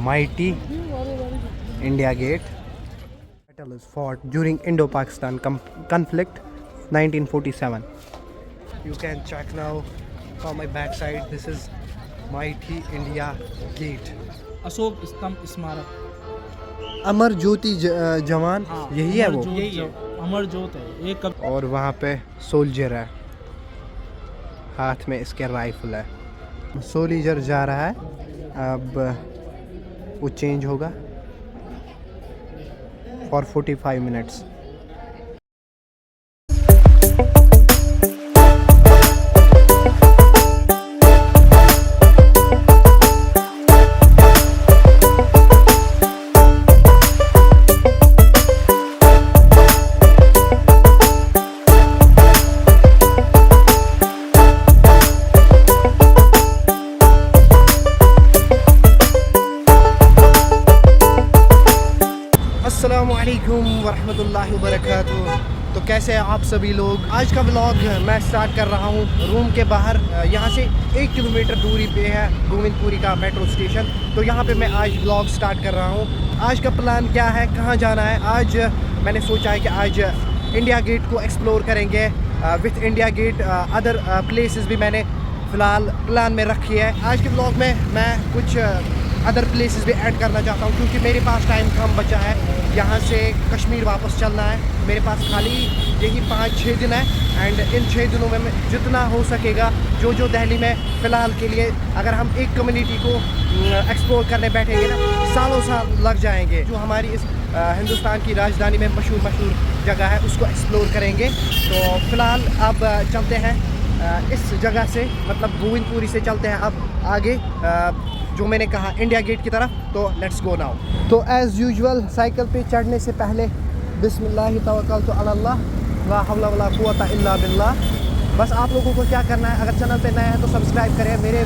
mighty India Gate. Battle is fought during Indo-Pakistan conflict 1947. You can check now from my backside. This is mighty India Gate. Ashok स्तंभ स्मारक। अमर ज्योति जवान, यही है वो। यही है, अमर ज्योत है ये। कब और वहाँ पे सोल्जर है, हाथ में इसके राइफल है। सोल्जर जा रहा है, अब वो चेंज होगा फॉर 45 मिनट्स। अस्सलामुअलैकुम वरहमतुल्लाहि वबरकातुहू। तो कैसे हैं आप सभी लोग। आज का व्लॉग मैं स्टार्ट कर रहा हूँ रूम के बाहर। यहाँ से 1 किलोमीटर दूरी पे है गोविंदपुरी का मेट्रो स्टेशन। तो यहाँ पे मैं आज व्लॉग स्टार्ट कर रहा हूँ। आज का प्लान क्या है, कहाँ जाना है। आज मैंने सोचा है कि आज इंडिया गेट को एक्सप्लोर करेंगे। With India get other places भी मैंने फ़िलहाल प्लान में रखी है। आज के व्लॉग में मैं कुछ अदर प्लेसेस भी ऐड करना चाहता हूँ, क्योंकि मेरे पास टाइम कम बचा है। यहाँ से कश्मीर वापस चलना है। मेरे पास खाली यही 5-6 दिन है। एंड इन 6 दिनों में जितना हो सकेगा, जो दिल्ली में फ़िलहाल के लिए, अगर हम एक कम्युनिटी को एक्सप्लोर करने बैठेंगे ना, सालों साल लग जाएंगे। जो हमारी इस हिंदुस्तान की राजधानी में मशहूर जगह है, उसको एक्सप्लोर करेंगे। तो फ़िलहाल अब चलते हैं इस जगह से, मतलब गोविंदपुरी से चलते हैं अब आगे, जो मैंने कहा इंडिया गेट की तरफ। तो लेट्स गो नाउ। तो एज़ यूजुअल साइकिल पे चढ़ने से पहले बिस्मिल्लाह तवक्कलतु अल्लाह ला हौला वला कुव्वता इल्ला बिल्लाह। बस आप लोगों को क्या करना है, अगर चैनल पे नए हैं तो सब्सक्राइब करें, मेरे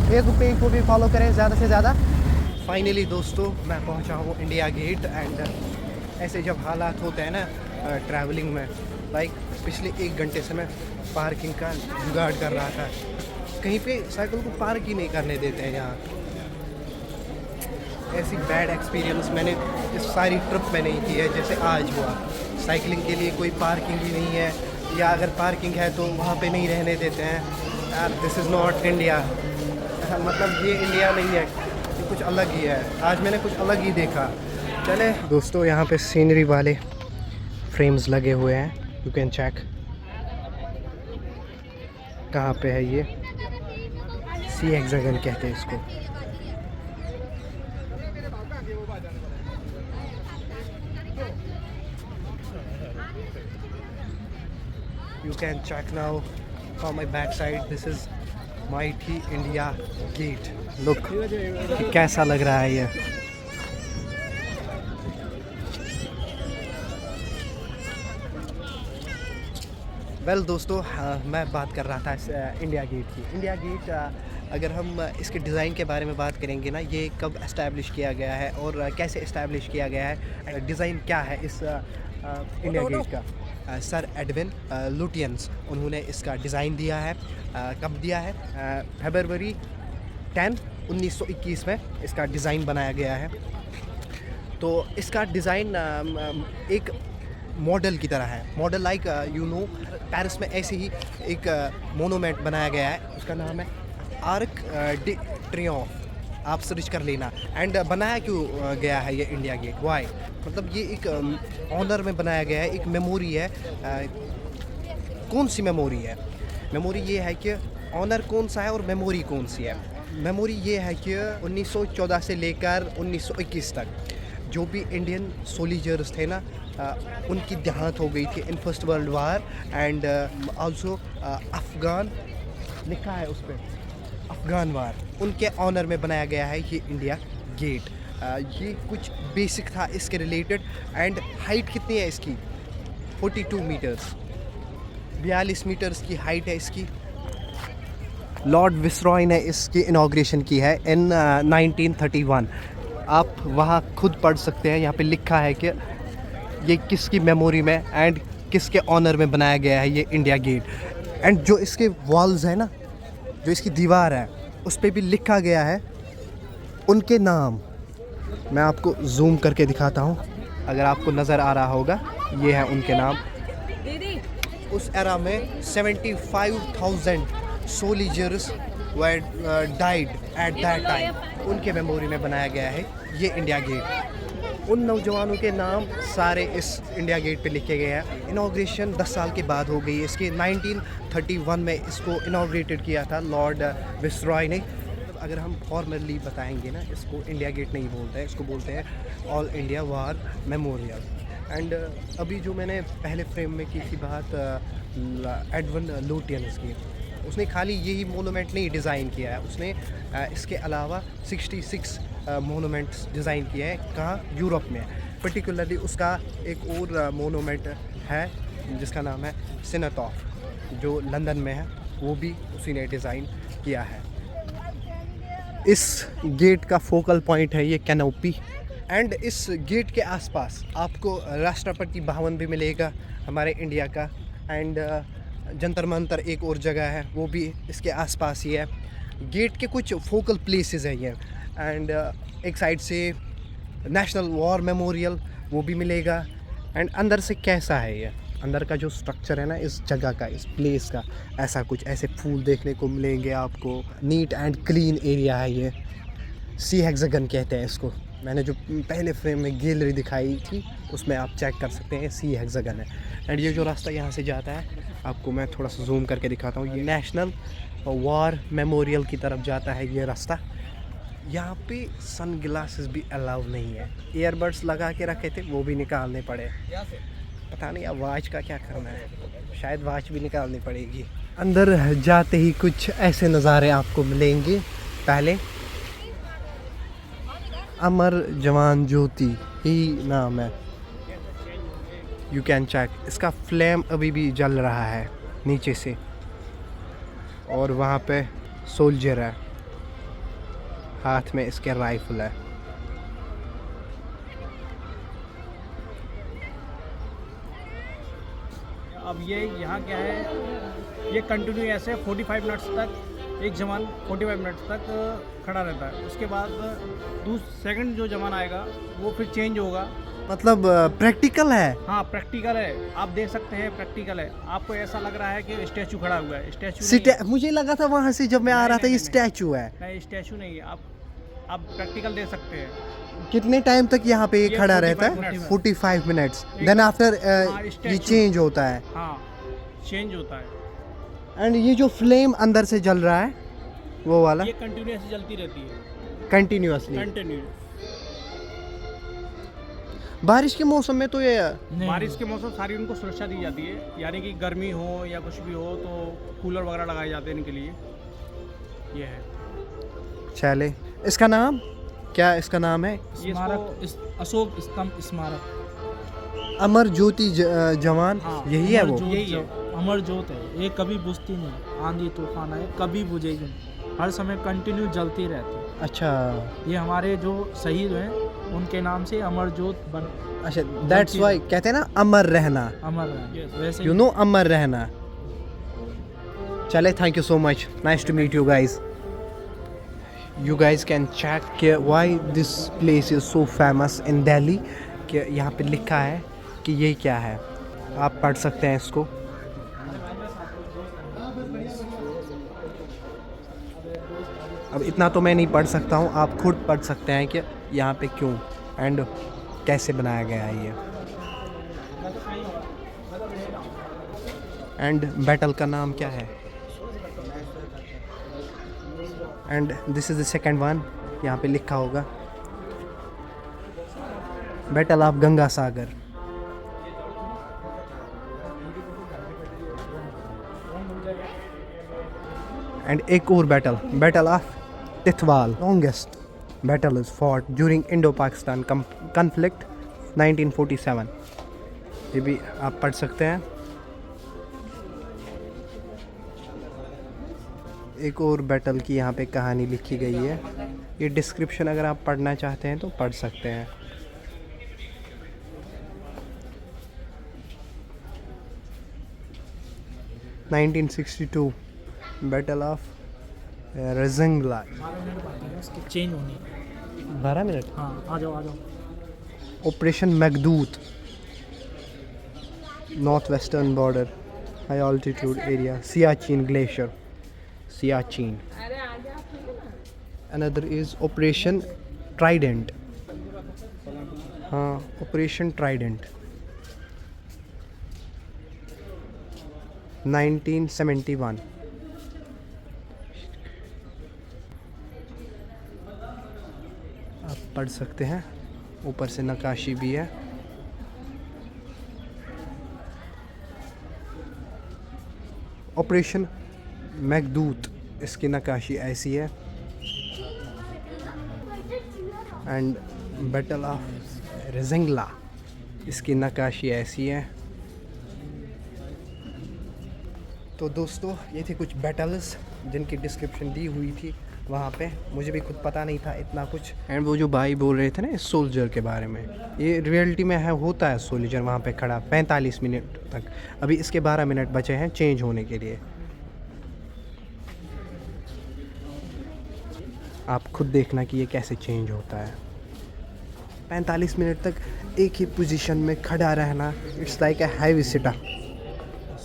फेसबुक पेज को भी फॉलो करें ज़्यादा से ज़्यादा। फाइनली दोस्तों मैं पहुंचा हूँ इंडिया गेट। एंड ऐसे जब हालात होते हैं ना ट्रैवलिंग में, लाइक पिछले 1 घंटे से मैं पार्किंग का जुगाड़ कर रहा था। कहीं पे साइकिल को पार्क ही नहीं करने देते हैं यहाँ। ऐसी बैड एक्सपीरियंस मैंने इस सारी ट्रिप में नहीं की है जैसे आज हुआ। साइकिलिंग के लिए कोई पार्किंग ही नहीं है, या अगर पार्किंग है तो वहाँ पे नहीं रहने देते हैं। यार दिस इज़ नॉट इंडिया। मतलब ये इंडिया नहीं है, ये कुछ अलग ही है। आज मैंने कुछ अलग ही देखा। चले दोस्तों, यहाँ पे सीनरी वाले फ्रेम्स लगे हुए हैं, यू कैन चेक। कहाँ पे है ये, सी हेक्सागन कहते हैं इसको। You can check now from my backside. This is mighty India Gate. Look, कैसा लग रहा है ये। वेल दोस्तों, मैं बात कर रहा था इस इंडिया गेट की। इंडिया गेट अगर हम इसके डिज़ाइन के बारे में बात करेंगे ना, ये कब इस्टेब्लिश किया गया है और कैसे इस्टेब्लिश किया गया है, डिज़ाइन क्या है इस इंडिया गेट का। सर एडविन लुटियंस, उन्होंने इसका डिज़ाइन दिया है। कब दिया है, फरवरी 10, 1921 में इसका डिज़ाइन बनाया गया है। तो इसका डिज़ाइन एक मॉडल की तरह है। Model like you know, Paris में ऐसे ही एक मोनूमेंट बनाया गया है, उसका नाम है आर्क डे ट्रियोम्फ। आप सर्च कर लेना। एंड बनाया क्यों गया है ये इंडिया गेट, वाई, मतलब ये एक ऑनर में बनाया गया है, एक मेमोरी है। कौन सी मेमोरी है, मेमोरी ये है कि ऑनर कौन सा है और मेमोरी कौन सी है। मेमोरी ये है कि 1914 से लेकर 1921 तक जो भी इंडियन सोल्जर्स थे ना, उनकी देहांत हो गई थी in first world war. And also Afghan लिखा है उस पर, अफ़गान वार, उनके ऑनर में बनाया गया है ये इंडिया गेट। ये कुछ बेसिक था इसके रिलेटेड। एंड हाइट कितनी है इसकी, 42 मीटर्स, 42 मीटर्स की हाइट है इसकी। लॉर्ड विसरॉय ने इसकी इनॉग्रेशन की है इन 1931। आप वहाँ खुद पढ़ सकते हैं, यहाँ पे लिखा है कि ये किसकी मेमोरी में एंड किसके ऑनर में बनाया गया है ये इंडिया गेट। एंड जो इसके वॉल्स है ना, जो इसकी दीवार है, उस पर भी लिखा गया है उनके नाम, मैं आपको जूम करके दिखाता हूँ, अगर आपको नज़र आ रहा होगा, ये है उनके नाम। उस एरा में 75,000 soldiers died at that time, उनके मेमोरी में बनाया गया है ये इंडिया गेट। उन नौजवानों के नाम सारे इस इंडिया गेट पे लिखे गए हैं। इनाग्रेशन 10 साल के बाद हो गई है इसके। 1931 में इसको इनाग्रेटेड किया था लॉर्ड विसरॉय ने। अगर हम फॉर्मली बताएंगे ना, इसको इंडिया गेट नहीं बोलते हैं, इसको बोलते हैं all India war memorial. And अभी जो मैंने पहले फ्रेम में की थी बात एडवन लुटियंस की, उसने खाली यही मोनूमेंट नहीं डिज़ाइन किया है, उसने इसके अलावा 66 मोनूमेंट्स डिज़ाइन किए हैं। कहाँ? यूरोप में। पर्टिकुलरली उसका एक और मोनूमेंट है जिसका नाम है सिनेटॉफ, जो लंदन में है, वो भी उसी ने डिज़ाइन किया है। इस गेट का फोकल पॉइंट है ये कैनोपी। एंड इस गेट के आसपास आपको राष्ट्रपति भवन भी मिलेगा हमारे इंडिया का। एंड जंतर मंतर एक और जगह है, वो भी इसके आसपास ही है। गेट के कुछ फोकल प्लेसेस हैं ये। एंड एक साइड से नेशनल वॉर मेमोरियल वो भी मिलेगा। एंड अंदर से कैसा है ये, अंदर का जो स्ट्रक्चर है ना इस जगह का, इस प्लेस का, ऐसा कुछ, ऐसे फूल देखने को मिलेंगे आपको। नीट एंड क्लीन एरिया है ये। सी हेक्सागन कहते हैं इसको। मैंने जो पहले फ्रेम में गैलरी दिखाई थी उसमें आप चेक कर सकते हैं, सी हेक्सागन है। एंड ये जो रास्ता यहाँ से जाता है, आपको मैं थोड़ा सा जूम करके दिखाता हूँ। ये नेशनल वॉर मेमोरियल की तरफ जाता है ये रास्ता। यहाँ पे सन ग्लासेस भी अलाउ नहीं है। ईयरबड्स लगा के रखे थे, वो भी निकालने पड़े। पता नहीं अब वॉच का क्या करना है, शायद वॉच भी निकालनी पड़ेगी। अंदर जाते ही कुछ ऐसे नज़ारे आपको मिलेंगे। पहले अमर जवान ज्योति ही नाम है, यू कैन चेक। इसका फ्लेम अभी भी जल रहा है नीचे से, और वहाँ पे सोल्जर है, हाथ में इसके राइफल है। अब ये यहाँ क्या है, ये कंटिन्यू ऐसे 45 मिनट्स तक एक जवान 45 मिनट्स तक खड़ा रहता है। उसके बाद सेकंड जो जवान आएगा वो फिर चेंज होगा। मतलब प्रैक्टिकल है। हाँ प्रैक्टिकल है, आप देख सकते हैं प्रैक्टिकल है। आपको ऐसा लग रहा है कि स्टैचू खड़ा हुआ है, स्टैचू मुझे लगा था वहाँ से जब मैं आ रहा था ये स्टैचू है। नहीं स्टैचू नहीं है, आप प्रैक्टिकल देख सकते हैं। कितने टाइम तक यहाँ पे ये खड़ा 45 रहता है? मिनट्स। 45 मिनट्स। देन आफ्टर ये स्टैचू। चेंज होता है। हाँ चेंज होता है। एंड ये जो फ्लेम अंदर से जल रहा है वो वाला ये कंटिन्यूअसली जलती रहती है, कंटिन्यूअसली। कंटिन्यू। बारिश के मौसम में तो ये बारिश के मौसम सारी उनको सुरक्षा दी जाती है, यानी कि गर्मी हो या कुछ भी हो तो कूलर वगैरह लगाए जाते हैं इनके लिए। ये है चले। इसका नाम क्या, इसका नाम है स्मारक, अशोक स्तंभ स्मारक, अमर ज्योति जवान। हाँ, यही है वो। यही है, अमर ज्योत है। ये कभी बुझती नहीं, आंधी तूफान आए कभी बुझेगी नहीं, हर समय कंटिन्यू जलती रहती है। अच्छा ये हमारे जो शहीद हैं उनके नाम से अमर ज्योत बन। अच्छा, दैट्स व्हाई कहते हैं ना अमर रहना, अमर है वैसे यू नो, अमर रहना। चले, thank you so much, nice to meet you guys. You guys can check why this place is so famous in Delhi। कि यहाँ पे लिखा है कि ये क्या है, आप पढ़ सकते हैं इसको। अब इतना तो मैं नहीं पढ़ सकता हूँ, आप खुद पढ़ सकते हैं कि यहाँ पे क्यों एंड कैसे बनाया गया है ये। एंड बैटल का नाम क्या है? And this is the second one, यहाँ पे लिखा होगा battle of Ganga Sagar. And एक और battle of Tithwal, longest battle is fought during Indo Pakistan conflict 1947। ये भी आप पढ़ सकते हैं। एक और बैटल की यहाँ पे कहानी लिखी गई है। ये डिस्क्रिप्शन अगर आप पढ़ना चाहते हैं तो पढ़ सकते हैं। (1962) बैटल ऑफ रजंगला। उसकी चेंज होनी है। 12 मिनट। हाँ आ जाओ। Operation Meghdoot, north western border, high altitude area, Siachen glacier, Siachen. Another is operation trident. हाँ, ऑपरेशन ट्राइडेंट 1971। आप पढ़ सकते हैं, ऊपर से नक्काशी भी है। ऑपरेशन मैगदूत, इसकी नक्काशी ऐसी है। एंड बैटल ऑफ रेजिंगला, इसकी नक्काशी ऐसी है। तो दोस्तों, ये थे कुछ बैटल्स जिनकी डिस्क्रिप्शन दी हुई थी वहाँ पे। मुझे भी खुद पता नहीं था इतना कुछ। एंड वो जो भाई बोल रहे थे ना इस सोल्जर के बारे में, ये रियलिटी में है, होता है सोल्जर वहाँ पे खड़ा 45 मिनट तक। अभी इसके 12 मिनट बचे हैं चेंज होने के लिए। आप खुद देखना कि ये कैसे चेंज होता है। 45 मिनट तक एक ही पोजीशन में खड़ा रहना, it's like a heavy sitter.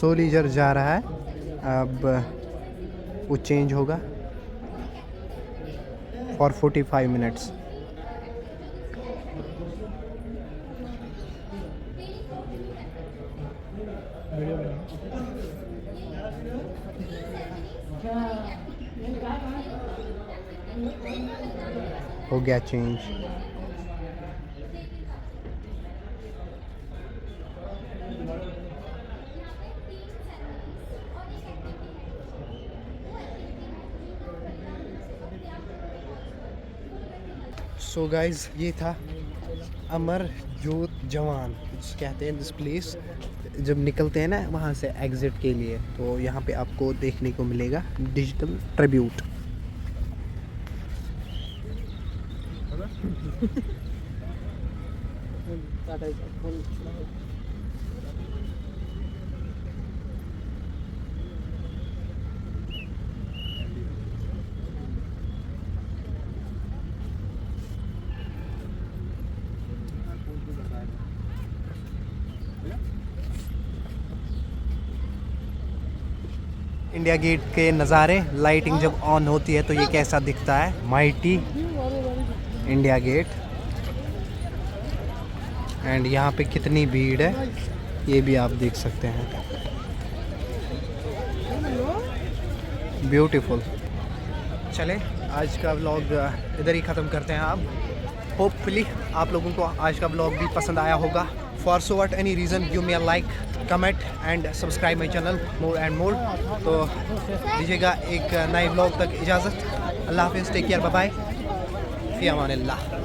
Soldier जा रहा है, अब वो चेंज होगा फॉर 45 मिनट्स। हो गया चेंज। सो गाइज, ये था अमर जोत जवान कहते हैं दिस प्लेस। जब निकलते हैं ना वहाँ से एग्ज़िट के लिए, तो यहाँ पे आपको देखने को मिलेगा डिजिटल ट्रिब्यूट। इंडिया गेट के नज़ारे, लाइटिंग जब ऑन होती है तो ये कैसा दिखता है, माइटी इंडिया गेट। एंड यहाँ पे कितनी भीड़ है ये भी आप देख सकते हैं। ब्यूटीफुल। चले, आज का व्लॉग इधर ही ख़त्म करते हैं। आप होपफुली आप लोगों को आज का व्लॉग भी पसंद आया होगा। For so what any reason give me a like, comment and subscribe my channel more and more. तो दीजिएगा एक नए व्लॉग तक इजाज़त। अल्लाह हाफिज़, टेक केयर, बाय बाय, फ़ी अमानिल्लाह।